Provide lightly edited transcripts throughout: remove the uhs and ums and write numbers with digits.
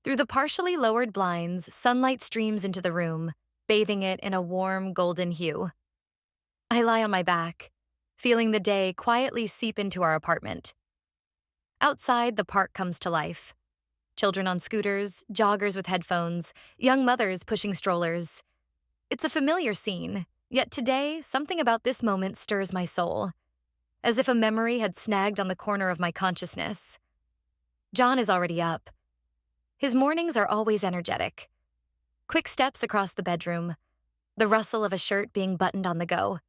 Through the partially lowered blinds, sunlight streams into the room, bathing it in a warm, golden hue. I lie on my back, feeling the day quietly seep into our apartment. Outside, the park comes to life. Children on scooters, joggers with headphones, young mothers pushing strollers. It's a familiar scene, yet today, something about this moment stirs my soul, as if a memory had snagged on the corner of my consciousness. John is already up. His mornings are always energetic. Quick steps across the bedroom, the rustle of a shirt being buttoned on the go.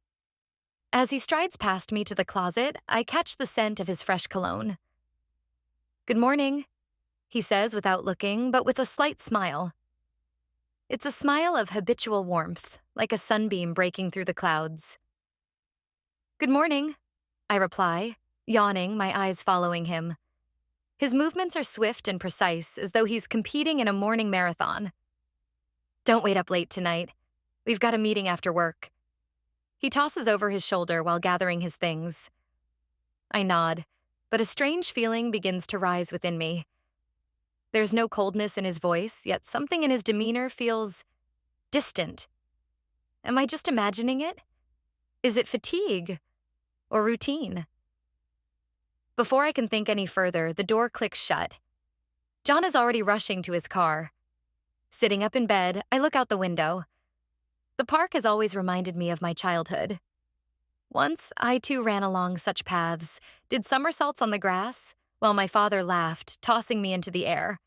As he strides past me to the closet, I catch the scent of his fresh cologne. "Good morning," he says without looking, but with a slight smile. It's a smile of habitual warmth, like a sunbeam breaking through the clouds. "Good morning," I reply, yawning, my eyes following him. His movements are swift and precise, as though he's competing in a morning marathon. "Don't wait up late tonight. We've got a meeting after work." He tosses over his shoulder while gathering his things. I nod, but a strange feeling begins to rise within me. There's no coldness in his voice, yet something in his demeanor feels distant. Am I just imagining it? Is it fatigue or routine? Before I can think any further, the door clicks shut. John is already rushing to his car. Sitting up in bed, I look out the window. The park has always reminded me of my childhood. Once, I too ran along such paths, did somersaults on the grass, while my father laughed, tossing me into the air.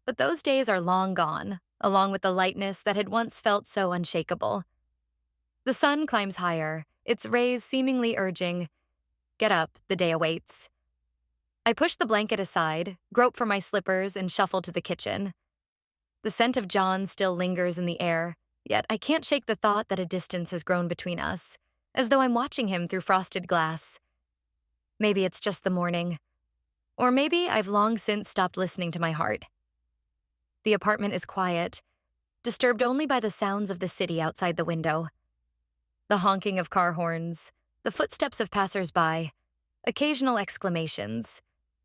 But those days are long gone, along with the lightness that had once felt so unshakable. The sun climbs higher, its rays seemingly urging, "Get up, the day awaits." I push the blanket aside, grope for my slippers, and shuffle to the kitchen. The scent of John still lingers in the air, yet I can't shake the thought that a distance has grown between us, as though I'm watching him through frosted glass. Maybe it's just the morning. Or maybe I've long since stopped listening to my heart. The apartment is quiet, disturbed only by the sounds of the city outside the window. The honking of car horns, the footsteps of passers-by, occasional exclamations.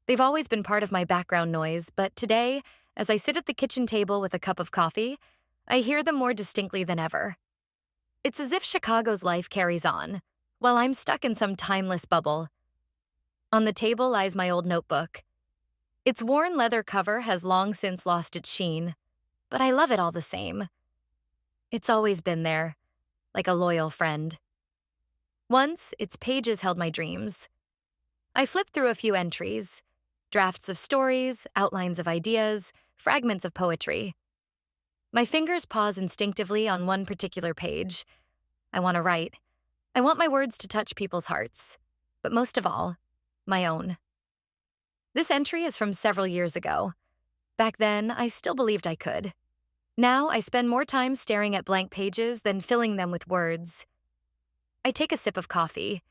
They've always been part of my background noise, but today, as I sit at the kitchen table with a cup of coffee, I hear them more distinctly than ever. It's as if Chicago's life carries on, while I'm stuck in some timeless bubble. On the table lies my old notebook. Its worn leather cover has long since lost its sheen, but I love it all the same. It's always been there, like a loyal friend. Once, its pages held my dreams. I flipped through a few entries, drafts of stories, outlines of ideas, fragments of poetry. My fingers pause instinctively on one particular page. I want to write. I want my words to touch people's hearts, but most of all, my own. This entry is from several years ago. Back then, I still believed I could. Now, I spend more time staring at blank pages than filling them with words. I take a sip of coffee,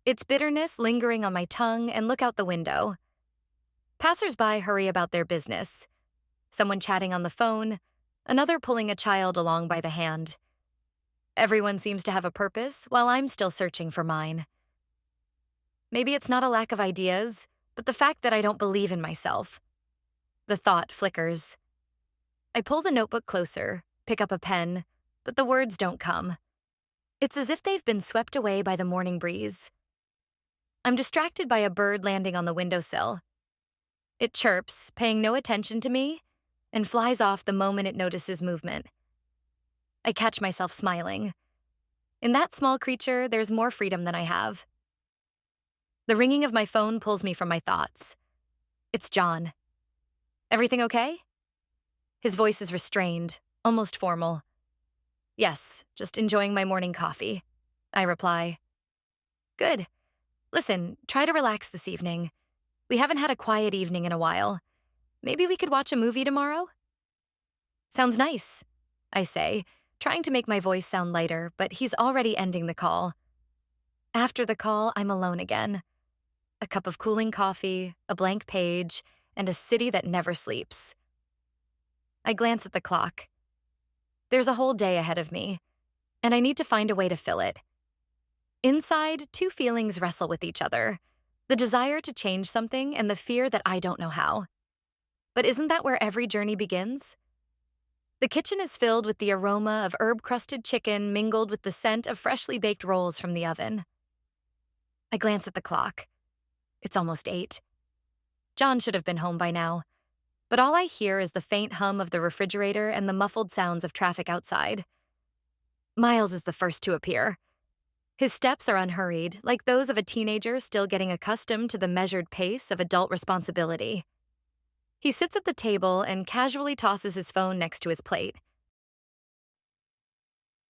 its bitterness lingering on my tongue, and look out the window. Passers-by hurry about their business. Someone chatting on the phone, another pulling a child along by the hand. Everyone seems to have a purpose, while I'm still searching for mine. Maybe it's not a lack of ideas, but the fact that I don't believe in myself. The thought flickers. I pull the notebook closer, pick up a pen, but the words don't come. It's as if they've been swept away by the morning breeze. I'm distracted by a bird landing on the windowsill. It chirps, paying no attention to me, and flies off the moment it notices movement. I catch myself smiling. In that small creature, there's more freedom than I have. The ringing of my phone pulls me from my thoughts. It's John. "Everything okay?" His voice is restrained, almost formal. "Yes, just enjoying my morning coffee," I reply. "Good. Listen, try to relax this evening. We haven't had a quiet evening in a while. Maybe we could watch a movie tomorrow?" "Sounds nice," I say, trying to make my voice sound lighter, but he's already ending the call. After the call, I'm alone again. A cup of cooling coffee, a blank page, and a city that never sleeps. I glance at the clock. There's a whole day ahead of me, and I need to find a way to fill it. Inside, two feelings wrestle with each other: the desire to change something and the fear that I don't know how. But isn't that where every journey begins? The kitchen is filled with the aroma of herb-crusted chicken mingled with the scent of freshly baked rolls from the oven. I glance at the clock. It's almost 8. John should have been home by now, but all I hear is the faint hum of the refrigerator and the muffled sounds of traffic outside. Miles is the first to appear. His steps are unhurried, like those of a teenager still getting accustomed to the measured pace of adult responsibility. He sits at the table and casually tosses his phone next to his plate.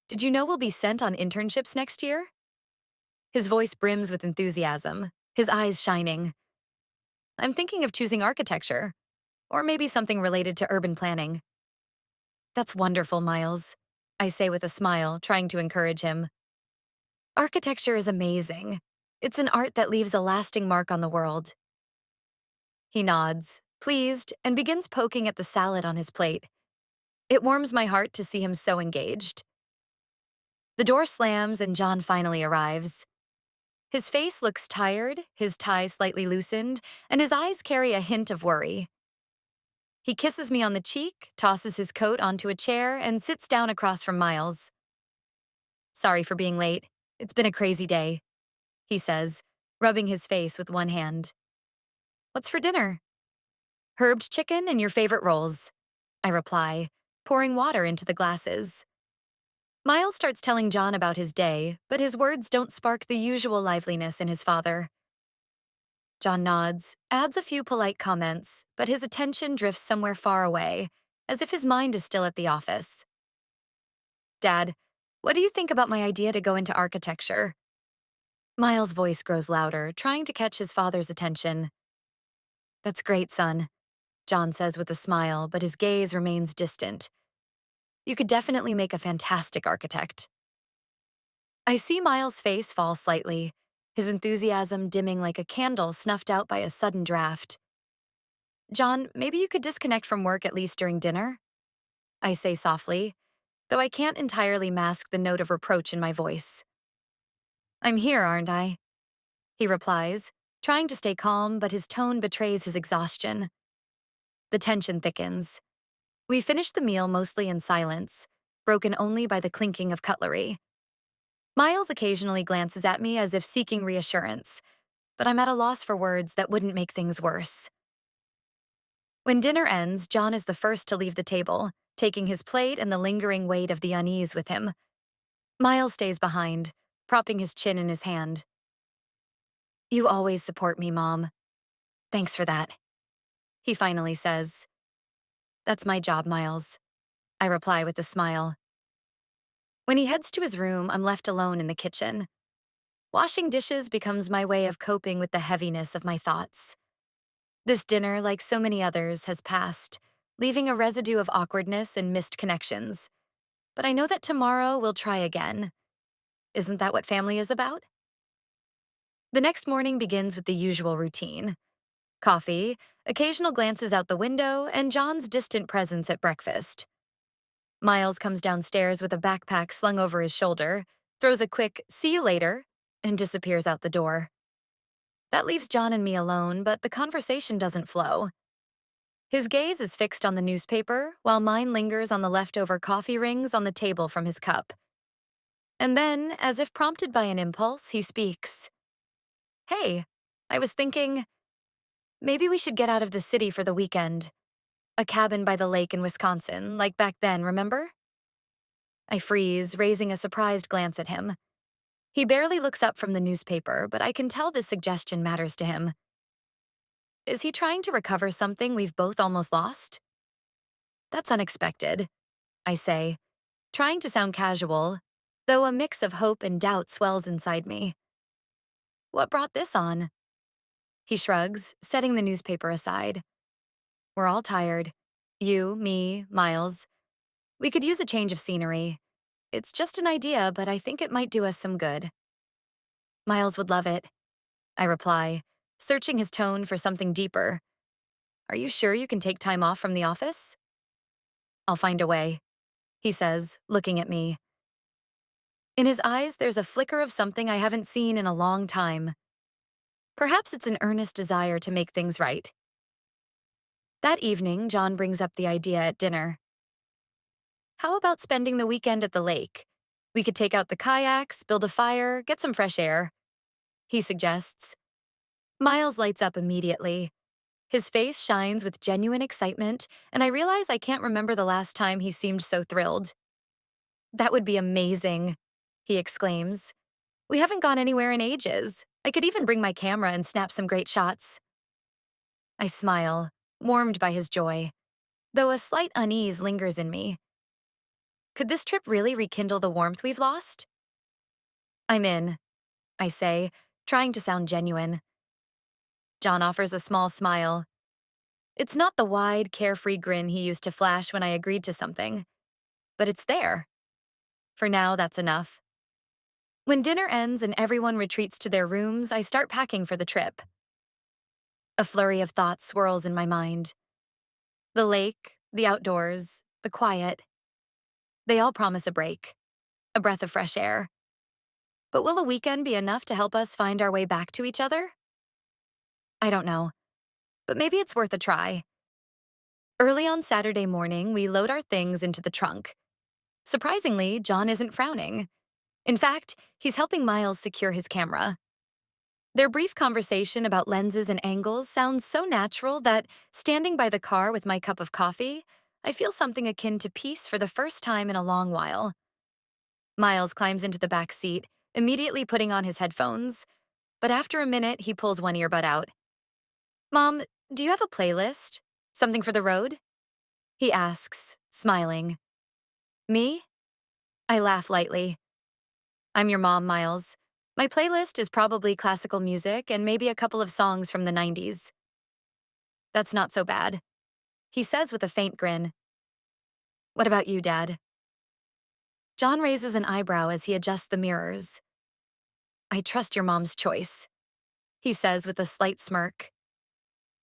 Did you know we'll be sent on internships next year? His voice brims with enthusiasm, his eyes shining. I'm thinking of choosing architecture, or maybe something related to urban planning. That's wonderful, Miles, I say with a smile, trying to encourage him. Architecture is amazing. It's an art that leaves a lasting mark on the world. He nods, pleased, and begins poking at the salad on his plate. It warms my heart to see him so engaged. The door slams and John finally arrives. His face looks tired, his tie slightly loosened, and his eyes carry a hint of worry. He kisses me on the cheek, tosses his coat onto a chair, and sits down across from Miles. Sorry for being late. It's been a crazy day, he says, rubbing his face with one hand. What's for dinner? Herbed chicken and your favorite rolls, I reply, pouring water into the glasses. Miles starts telling John about his day, but his words don't spark the usual liveliness in his father. John nods, adds a few polite comments, but his attention drifts somewhere far away, as if his mind is still at the office. Dad, what do you think about my idea to go into architecture? Miles' voice grows louder, trying to catch his father's attention. That's great, son, John says with a smile, but his gaze remains distant. You could definitely make a fantastic architect. I see Miles' face fall slightly, his enthusiasm dimming like a candle snuffed out by a sudden draft. John, maybe you could disconnect from work at least during dinner? I say softly, though I can't entirely mask the note of reproach in my voice. I'm here, aren't I? He replies, trying to stay calm, but his tone betrays his exhaustion. The tension thickens. We finish the meal mostly in silence, broken only by the clinking of cutlery. Miles occasionally glances at me as if seeking reassurance, but I'm at a loss for words that wouldn't make things worse. When dinner ends, John is the first to leave the table, taking his plate and the lingering weight of the unease with him. Miles stays behind, propping his chin in his hand. You always support me, Mom. Thanks for that, he finally says. That's my job, Miles, I reply with a smile. When he heads to his room, I'm left alone in the kitchen. Washing dishes becomes my way of coping with the heaviness of my thoughts. This dinner, like so many others, has passed, leaving a residue of awkwardness and missed connections. But I know that tomorrow we'll try again. Isn't that what family is about? The next morning begins with the usual routine. Coffee, occasional glances out the window, and John's distant presence at breakfast. Miles comes downstairs with a backpack slung over his shoulder, throws a quick "see you later," and disappears out the door. That leaves John and me alone, but the conversation doesn't flow. His gaze is fixed on the newspaper, while mine lingers on the leftover coffee rings on the table from his cup. And then, as if prompted by an impulse, he speaks. Hey, I was thinking, maybe we should get out of the city for the weekend. A cabin by the lake in Wisconsin, like back then, remember? I freeze, raising a surprised glance at him. He barely looks up from the newspaper, but I can tell this suggestion matters to him. Is he trying to recover something we've both almost lost? That's unexpected, I say, trying to sound casual, though a mix of hope and doubt swells inside me. What brought this on? He shrugs, setting the newspaper aside. We're all tired. You, me, Miles. We could use a change of scenery. It's just an idea, but I think it might do us some good. Miles would love it, I reply, searching his tone for something deeper. Are you sure you can take time off from the office? I'll find a way, he says, looking at me. In his eyes, there's a flicker of something I haven't seen in a long time. Perhaps it's an earnest desire to make things right. That evening, John brings up the idea at dinner. How about spending the weekend at the lake? We could take out the kayaks, build a fire, get some fresh air, he suggests. Miles lights up immediately. His face shines with genuine excitement, and I realize I can't remember the last time he seemed so thrilled. That would be amazing, he exclaims. We haven't gone anywhere in ages. I could even bring my camera and snap some great shots. I smile, warmed by his joy, though a slight unease lingers in me. Could this trip really rekindle the warmth we've lost? I'm in, I say, trying to sound genuine. John offers a small smile. It's not the wide, carefree grin he used to flash when I agreed to something, but it's there. For now, that's enough. When dinner ends and everyone retreats to their rooms, I start packing for the trip. A flurry of thoughts swirls in my mind. The lake, the outdoors, the quiet. They all promise a break, a breath of fresh air. But will a weekend be enough to help us find our way back to each other? I don't know, but maybe it's worth a try. Early on Saturday morning, we load our things into the trunk. Surprisingly, John isn't frowning. In fact, he's helping Miles secure his camera. Their brief conversation about lenses and angles sounds so natural that, standing by the car with my cup of coffee, I feel something akin to peace for the first time in a long while. Miles climbs into the back seat, immediately putting on his headphones, but after a minute, he pulls one earbud out. Mom, do you have a playlist? Something for the road? He asks, smiling. Me? I laugh lightly. I'm your mom, Miles. My playlist is probably classical music and maybe a couple of songs from the 90s. That's not so bad, he says with a faint grin. What about you, Dad? John raises an eyebrow as he adjusts the mirrors. I trust your mom's choice, he says with a slight smirk.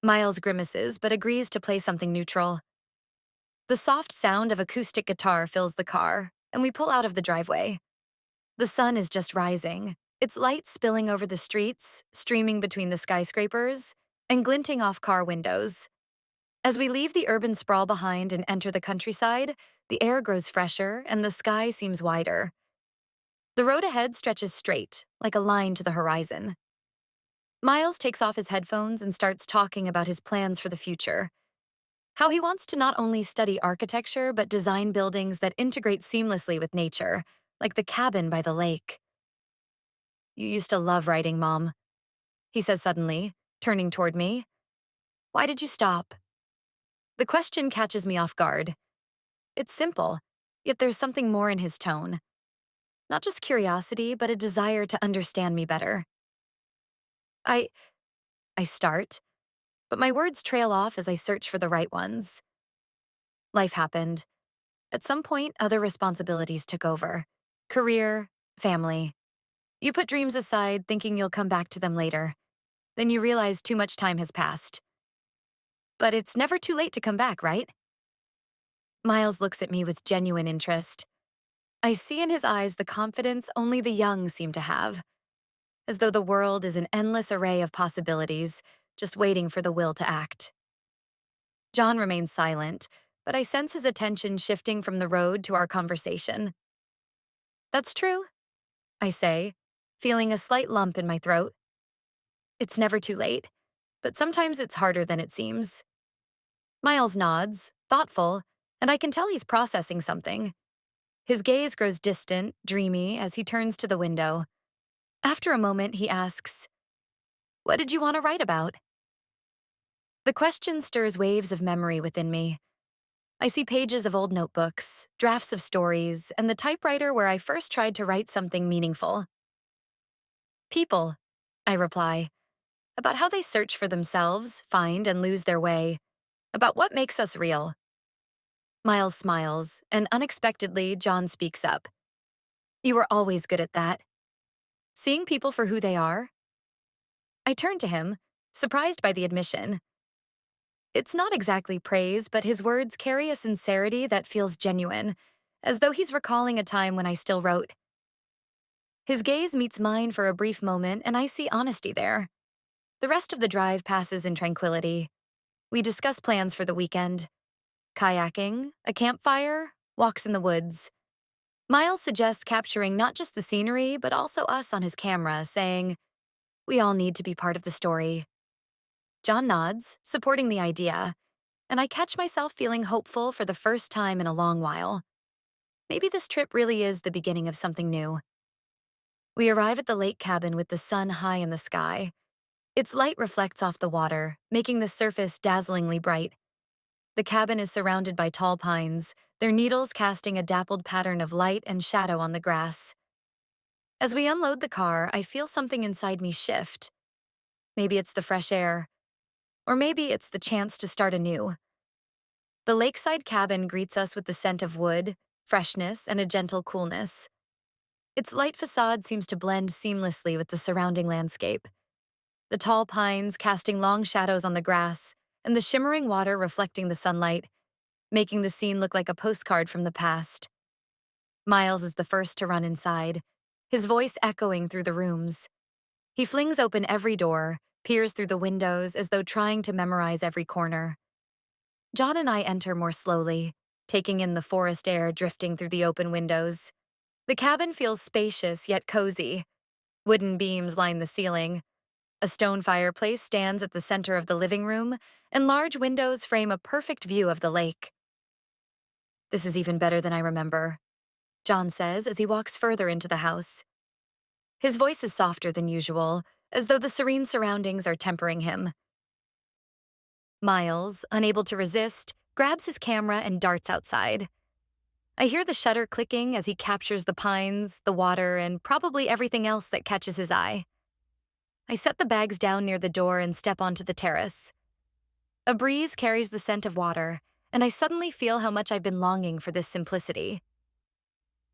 Miles grimaces but agrees to play something neutral. The soft sound of acoustic guitar fills the car, and we pull out of the driveway. The sun is just rising, its light spilling over the streets, streaming between the skyscrapers, and glinting off car windows. As we leave the urban sprawl behind and enter the countryside, the air grows fresher and the sky seems wider. The road ahead stretches straight, like a line to the horizon. Miles takes off his headphones and starts talking about his plans for the future. How he wants to not only study architecture but design buildings that integrate seamlessly with nature, like the cabin by the lake. You used to love writing, Mom, he says suddenly, turning toward me. Why did you stop? The question catches me off guard. It's simple, yet there's something more in his tone. Not just curiosity, but a desire to understand me better. I start, but my words trail off as I search for the right ones. Life happened. At some point, other responsibilities took over. Career, family. You put dreams aside thinking you'll come back to them later. Then you realize too much time has passed. But it's never too late to come back, right? Miles looks at me with genuine interest. I see in his eyes the confidence only the young seem to have, as though the world is an endless array of possibilities, just waiting for the will to act. John remains silent, but I sense his attention shifting from the road to our conversation. That's true, I say, feeling a slight lump in my throat. It's never too late, but sometimes it's harder than it seems. Miles nods, thoughtful, and I can tell he's processing something. His gaze grows distant, dreamy, as he turns to the window. After a moment, he asks, What did you want to write about? The question stirs waves of memory within me. I see pages of old notebooks, drafts of stories, and the typewriter where I first tried to write something meaningful. People, I reply, about how they search for themselves, find and lose their way, about what makes us real. Miles smiles, and unexpectedly, John speaks up. You were always good at that. Seeing people for who they are? I turn to him, surprised by the admission. It's not exactly praise, but his words carry a sincerity that feels genuine, as though he's recalling a time when I still wrote. His gaze meets mine for a brief moment, and I see honesty there. The rest of the drive passes in tranquility. We discuss plans for the weekend: kayaking, a campfire, walks in the woods. Miles suggests capturing not just the scenery, but also us on his camera, saying, "We all need to be part of the story." John nods, supporting the idea, and I catch myself feeling hopeful for the first time in a long while. Maybe this trip really is the beginning of something new. We arrive at the lake cabin with the sun high in the sky. Its light reflects off the water, making the surface dazzlingly bright. The cabin is surrounded by tall pines, their needles casting a dappled pattern of light and shadow on the grass. As we unload the car, I feel something inside me shift. Maybe it's the fresh air, or maybe it's the chance to start anew. The lakeside cabin greets us with the scent of wood, freshness, and a gentle coolness. Its light facade seems to blend seamlessly with the surrounding landscape. The tall pines casting long shadows on the grass, and the shimmering water reflecting the sunlight, making the scene look like a postcard from the past. Miles is the first to run inside, his voice echoing through the rooms. He flings open every door, peers through the windows as though trying to memorize every corner. John and I enter more slowly, taking in the forest air drifting through the open windows. The cabin feels spacious yet cozy. Wooden beams line the ceiling. A stone fireplace stands at the center of the living room, and large windows frame a perfect view of the lake. "This is even better than I remember," John says as he walks further into the house. His voice is softer than usual, as though the serene surroundings are tempering him. Miles, unable to resist, grabs his camera and darts outside. I hear the shutter clicking as he captures the pines, the water, and probably everything else that catches his eye. I set the bags down near the door and step onto the terrace. A breeze carries the scent of water, and I suddenly feel how much I've been longing for this simplicity.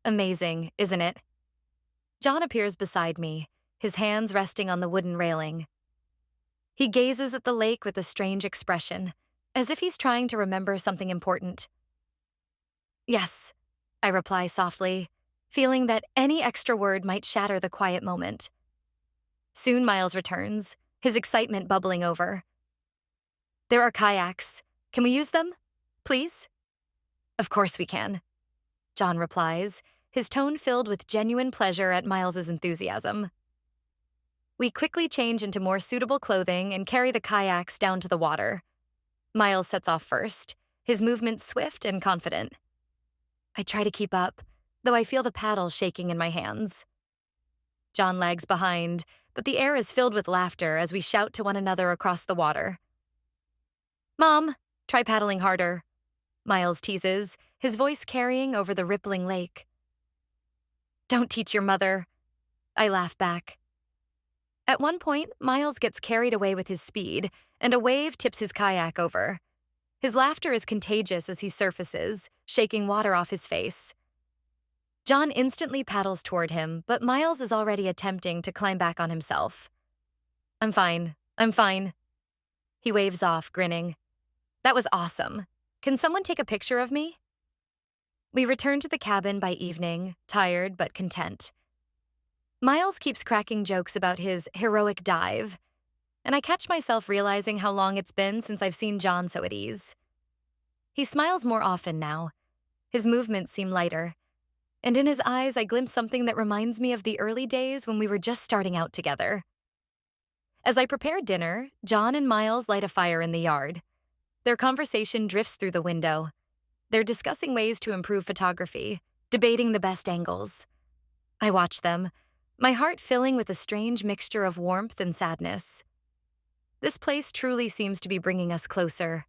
Amazing, isn't it? John appears beside me, his hands resting on the wooden railing. He gazes at the lake with a strange expression, as if he's trying to remember something important. "Yes," I reply softly, feeling that any extra word might shatter the quiet moment. Soon Miles returns, his excitement bubbling over. "There are kayaks. Can we use them? Please?" "Of course we can," John replies, his tone filled with genuine pleasure at Miles's enthusiasm. We quickly change into more suitable clothing and carry the kayaks down to the water. Miles sets off first, his movements swift and confident. I try to keep up, though I feel the paddle shaking in my hands. John lags behind, but the air is filled with laughter as we shout to one another across the water. "Mom, try paddling harder," Miles teases, his voice carrying over the rippling lake. "Don't teach your mother," I laugh back. At one point, Miles gets carried away with his speed, and a wave tips his kayak over. His laughter is contagious as he surfaces, shaking water off his face. John instantly paddles toward him, but Miles is already attempting to climb back on himself. I'm fine. He waves off, grinning. "That was awesome. Can someone take a picture of me?" We return to the cabin by evening, tired but content. Miles keeps cracking jokes about his heroic dive, and I catch myself realizing how long it's been since I've seen John so at ease. He smiles more often now. His movements seem lighter, and in his eyes I glimpse something that reminds me of the early days when we were just starting out together. As I prepare dinner, John and Miles light a fire in the yard. Their conversation drifts through the window. They're discussing ways to improve photography, debating the best angles. I watch them, my heart filling with a strange mixture of warmth and sadness. This place truly seems to be bringing us closer.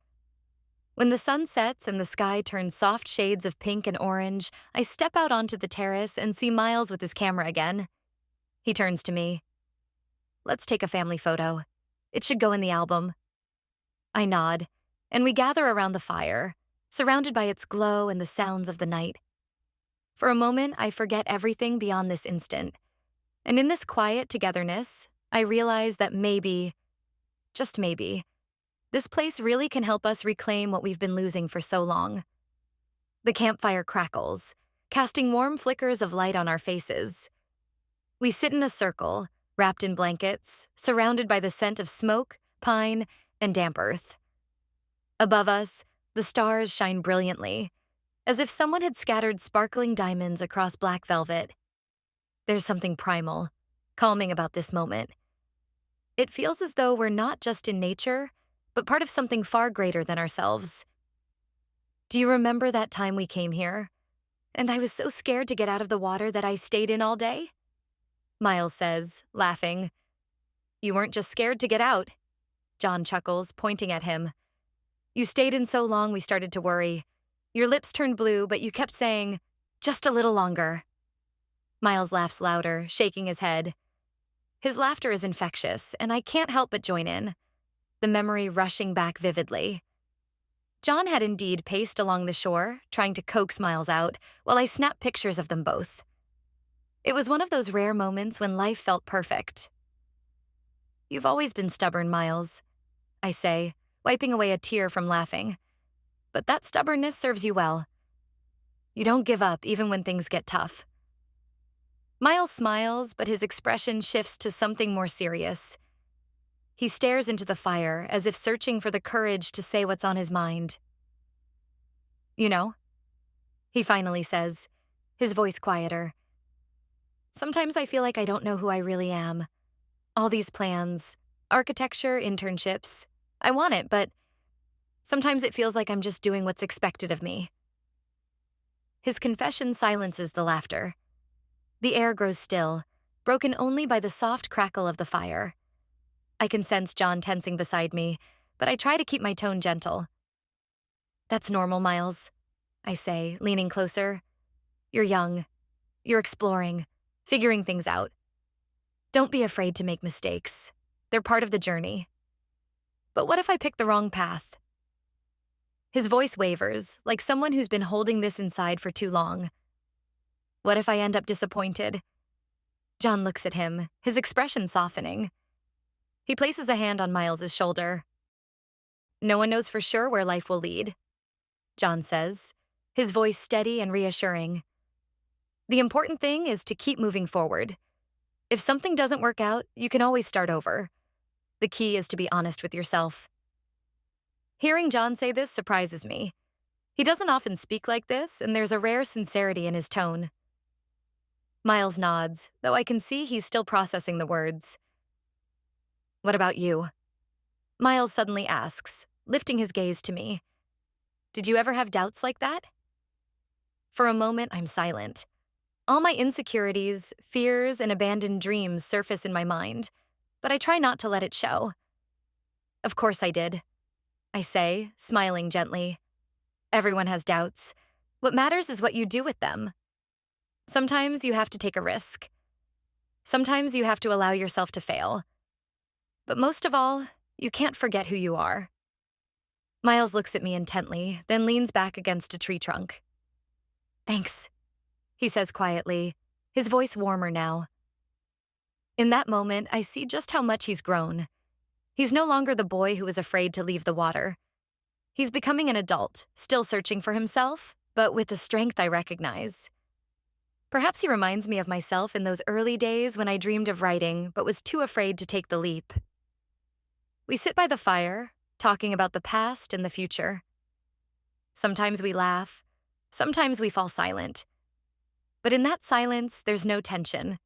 When the sun sets and the sky turns soft shades of pink and orange, I step out onto the terrace and see Miles with his camera again. He turns to me. "Let's take a family photo. It should go in the album." I nod, and we gather around the fire, surrounded by its glow and the sounds of the night. For a moment, I forget everything beyond this instant. And in this quiet togetherness, I realize that maybe, just maybe, this place really can help us reclaim what we've been losing for so long. The campfire crackles, casting warm flickers of light on our faces. We sit in a circle, wrapped in blankets, surrounded by the scent of smoke, pine, and damp earth. Above us, the stars shine brilliantly, as if someone had scattered sparkling diamonds across black velvet. There's something primal, calming about this moment. It feels as though we're not just in nature, but part of something far greater than ourselves. Do you remember that time we came here? And I was so scared to get out of the water that I stayed in all day? Miles says, laughing. You weren't just scared to get out. John chuckles, pointing at him. You stayed in so long we started to worry. Your lips turned blue, but you kept saying, just a little longer. Miles laughs louder, shaking his head. His laughter is infectious, and I can't help but join in, the memory rushing back vividly. John had indeed paced along the shore, trying to coax Miles out, while I snapped pictures of them both. It was one of those rare moments when life felt perfect. You've always been stubborn, Miles, I say, wiping away a tear from laughing. But that stubbornness serves you well. You don't give up even when things get tough. Miles smiles, but his expression shifts to something more serious. He stares into the fire as if searching for the courage to say what's on his mind. You know, he finally says, his voice quieter. Sometimes I feel like I don't know who I really am. All these plans, architecture, internships. I want it, but sometimes it feels like I'm just doing what's expected of me. His confession silences the laughter. The air grows still, broken only by the soft crackle of the fire. I can sense John tensing beside me, but I try to keep my tone gentle. That's normal, Miles, I say, leaning closer. You're young. You're exploring, figuring things out. Don't be afraid to make mistakes. They're part of the journey. But what if I pick the wrong path? His voice wavers, like someone who's been holding this inside for too long. What if I end up disappointed? John looks at him, his expression softening. He places a hand on Miles's shoulder. No one knows for sure where life will lead, John says, his voice steady and reassuring. The important thing is to keep moving forward. If something doesn't work out, you can always start over. The key is to be honest with yourself. Hearing John say this surprises me. He doesn't often speak like this, and there's a rare sincerity in his tone. Miles nods, though I can see he's still processing the words. What about you? Miles suddenly asks, lifting his gaze to me. Did you ever have doubts like that? For a moment, I'm silent. All my insecurities, fears, and abandoned dreams surface in my mind, but I try not to let it show. Of course I did, I say, smiling gently. Everyone has doubts. What matters is what you do with them. Sometimes you have to take a risk. Sometimes you have to allow yourself to fail. But most of all, you can't forget who you are. Miles looks at me intently, then leans back against a tree trunk. Thanks, he says quietly, his voice warmer now. In that moment, I see just how much he's grown. He's no longer the boy who was afraid to leave the water. He's becoming an adult, still searching for himself, but with the strength I recognize. Perhaps he reminds me of myself in those early days when I dreamed of writing, but was too afraid to take the leap. We sit by the fire, talking about the past and the future. Sometimes we laugh, sometimes we fall silent. But in that silence, there's no tension.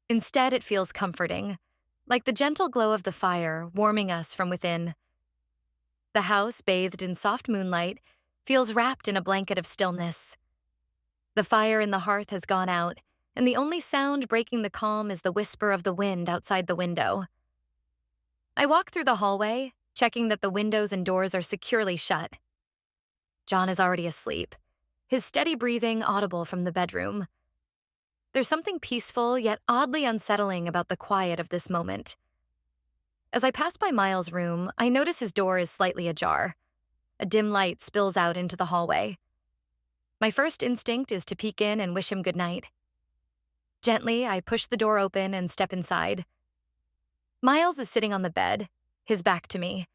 Instead, it feels comforting, like the gentle glow of the fire warming us from within. The house, bathed in soft moonlight, feels wrapped in a blanket of stillness. The fire in the hearth has gone out, and the only sound breaking the calm is the whisper of the wind outside the window. I walk through the hallway, checking that the windows and doors are securely shut. John is already asleep, his steady breathing audible from the bedroom. There's something peaceful yet oddly unsettling about the quiet of this moment. As I pass by Miles' room, I notice his door is slightly ajar. A dim light spills out into the hallway. My first instinct is to peek in and wish him good night. Gently, I push the door open and step inside. Miles is sitting on the bed, his back to me.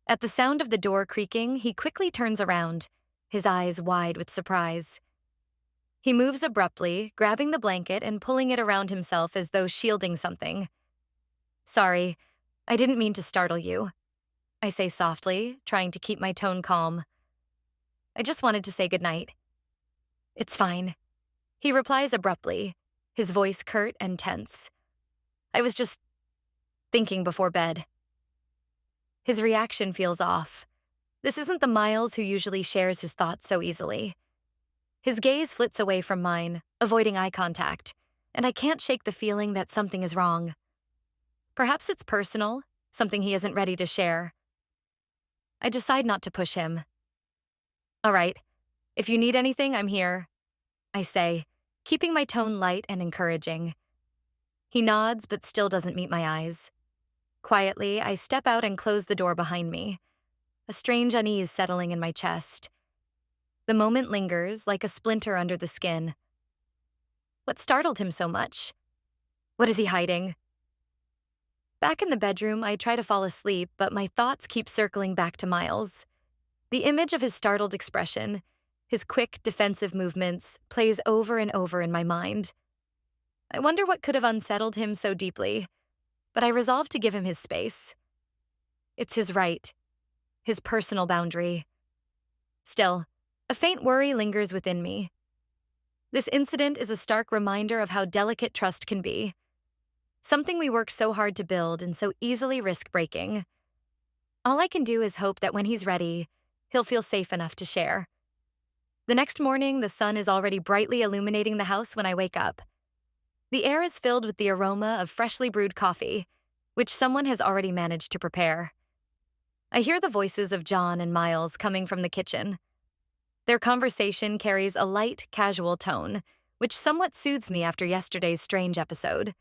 At the sound of the door creaking, he quickly turns around, his eyes wide with surprise. He moves abruptly, grabbing the blanket and pulling it around himself as though shielding something. Sorry, I didn't mean to startle you. I say softly, trying to keep my tone calm. I just wanted to say goodnight. It's fine. He replies abruptly, his voice curt and tense. I was just thinking before bed. His reaction feels off. This isn't the Miles who usually shares his thoughts so easily. His gaze flits away from mine, avoiding eye contact, and I can't shake the feeling that something is wrong. Perhaps it's personal, something he isn't ready to share. I decide not to push him. All right, if you need anything, I'm here, I say, keeping my tone light and encouraging. He nods but still doesn't meet my eyes. Quietly, I step out and close the door behind me, a strange unease settling in my chest. The moment lingers like a splinter under the skin. What startled him so much? What is he hiding? Back in the bedroom, I try to fall asleep, but my thoughts keep circling back to Miles. The image of his startled expression, his quick, defensive movements, plays over and over in my mind. I wonder what could have unsettled him so deeply, but I resolve to give him his space. It's his right, his personal boundary. Still, a faint worry lingers within me. This incident is a stark reminder of how delicate trust can be, something we work so hard to build and so easily risk breaking. All I can do is hope that when he's ready, he'll feel safe enough to share. The next morning, the sun is already brightly illuminating the house when I wake up. The air is filled with the aroma of freshly brewed coffee, which someone has already managed to prepare. I hear the voices of John and Miles coming from the kitchen. Their conversation carries a light, casual tone, which somewhat soothes me after yesterday's strange episode.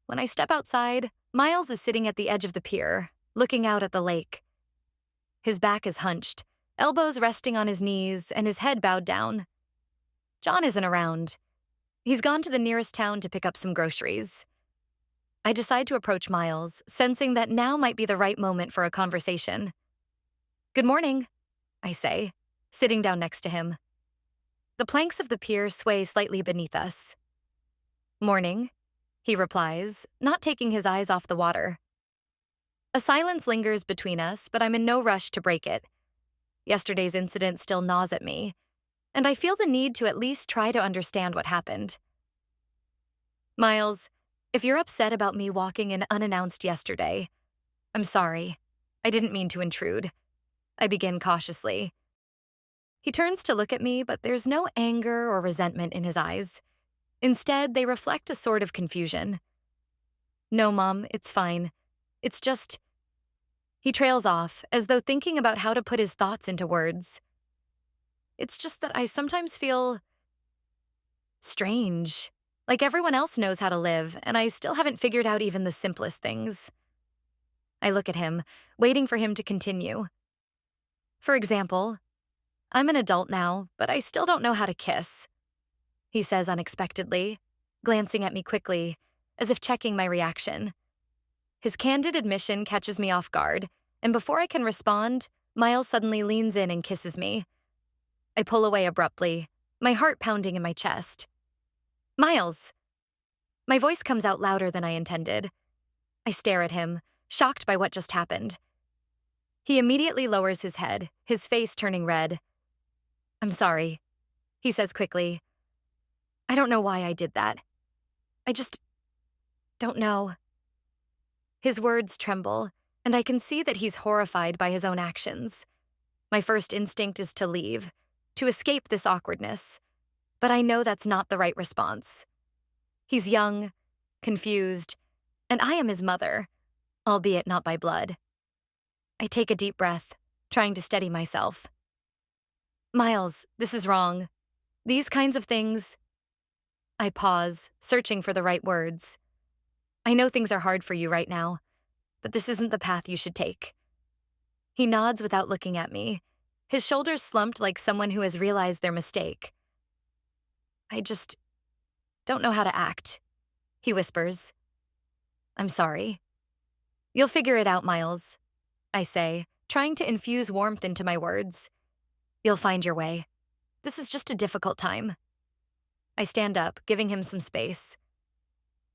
When I step outside, Miles is sitting at the edge of the pier, looking out at the lake. His back is hunched, elbows resting on his knees, and his head bowed down. John isn't around. He's gone to the nearest town to pick up some groceries. I decide to approach Miles, sensing that now might be the right moment for a conversation. Good morning, I say, sitting down next to him. The planks of the pier sway slightly beneath us. Morning, he replies, not taking his eyes off the water. A silence lingers between us, but I'm in no rush to break it. Yesterday's incident still gnaws at me, and I feel the need to at least try to understand what happened. Miles, if you're upset about me walking in unannounced yesterday, I'm sorry. I didn't mean to intrude. I begin cautiously. He turns to look at me, but there's no anger or resentment in his eyes. Instead, they reflect a sort of confusion. No, Mom, it's fine. It's just... He trails off, as though thinking about how to put his thoughts into words. It's just that I sometimes feel... strange. Like everyone else knows how to live, and I still haven't figured out even the simplest things. I look at him, waiting for him to continue. For example, I'm an adult now, but I still don't know how to kiss, he says unexpectedly, glancing at me quickly, as if checking my reaction. His candid admission catches me off guard, and before I can respond, Miles suddenly leans in and kisses me. I pull away abruptly, my heart pounding in my chest. Miles! My voice comes out louder than I intended. I stare at him, shocked by what just happened. He immediately lowers his head, his face turning red. I'm sorry, he says quickly. I don't know why I did that. I just don't know. His words tremble, and I can see that he's horrified by his own actions. My first instinct is to leave, to escape this awkwardness, but I know that's not the right response. He's young, confused, and I am his mother, albeit not by blood. I take a deep breath, trying to steady myself. Miles, this is wrong. These kinds of things... I pause, searching for the right words. I know things are hard for you right now, but this isn't the path you should take. He nods without looking at me, his shoulders slumped like someone who has realized their mistake. I just don't know how to act, he whispers. I'm sorry. You'll figure it out, Miles, I say, trying to infuse warmth into my words. You'll find your way. This is just a difficult time. I stand up, giving him some space.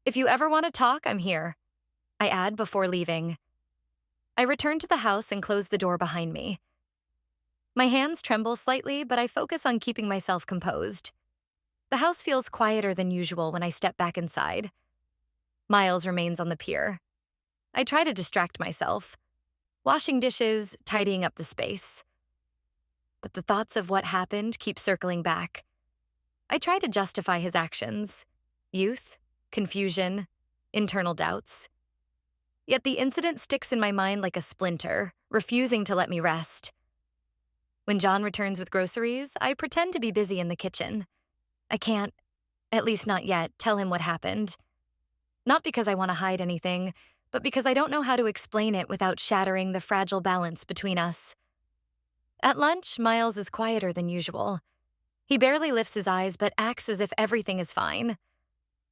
If you ever want to talk, I'm here, I add before leaving. I return to the house and close the door behind me. My hands tremble slightly, but I focus on keeping myself composed. The house feels quieter than usual when I step back inside. Miles remains on the pier. I try to distract myself, washing dishes, tidying up the space. But the thoughts of what happened keep circling back. I try to justify his actions. Youth, confusion, internal doubts. Yet the incident sticks in my mind like a splinter, refusing to let me rest. When John returns with groceries, I pretend to be busy in the kitchen. I can't, at least not yet, tell him what happened. Not because I want to hide anything, but because I don't know how to explain it without shattering the fragile balance between us. At lunch, Miles is quieter than usual. He barely lifts his eyes but acts as if everything is fine.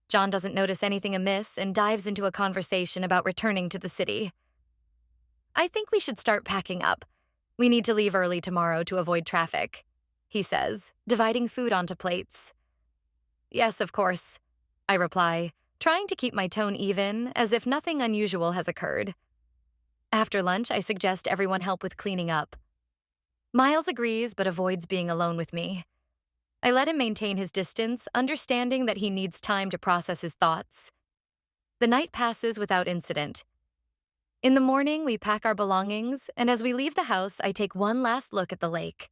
John doesn't notice anything amiss and dives into a conversation about returning to the city. "I think we should start packing up. We need to leave early tomorrow to avoid traffic," he says, dividing food onto plates. "Yes, of course," I reply, trying to keep my tone even, as if nothing unusual has occurred. After lunch, I suggest everyone help with cleaning up. Miles agrees but avoids being alone with me. I let him maintain his distance, understanding that he needs time to process his thoughts. The night passes without incident. In the morning, we pack our belongings, and as we leave the house, I take one last look at the lake.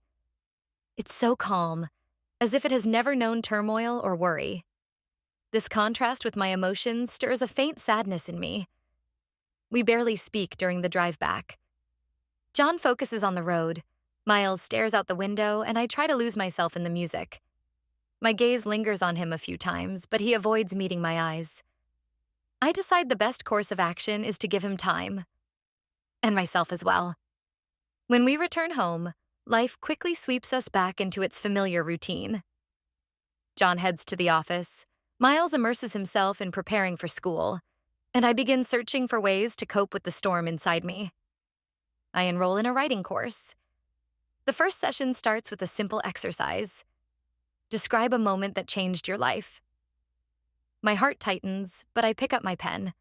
It's so calm, as if it has never known turmoil or worry. This contrast with my emotions stirs a faint sadness in me. We barely speak during the drive back. John focuses on the road. Miles stares out the window, and I try to lose myself in the music. My gaze lingers on him a few times, but he avoids meeting my eyes. I decide the best course of action is to give him time. And myself as well. When we return home, life quickly sweeps us back into its familiar routine. John heads to the office. Miles immerses himself in preparing for school, and I begin searching for ways to cope with the storm inside me. I enroll in a writing course. The first session starts with a simple exercise. Describe a moment that changed your life. My heart tightens, but I pick up my pen.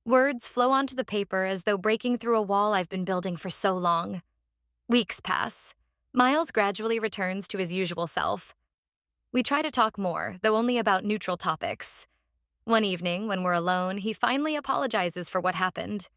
Words flow onto the paper as though breaking through a wall I've been building for so long. Weeks pass. Miles gradually returns to his usual self. We try to talk more, though only about neutral topics. One evening, when we're alone, he finally apologizes for what happened.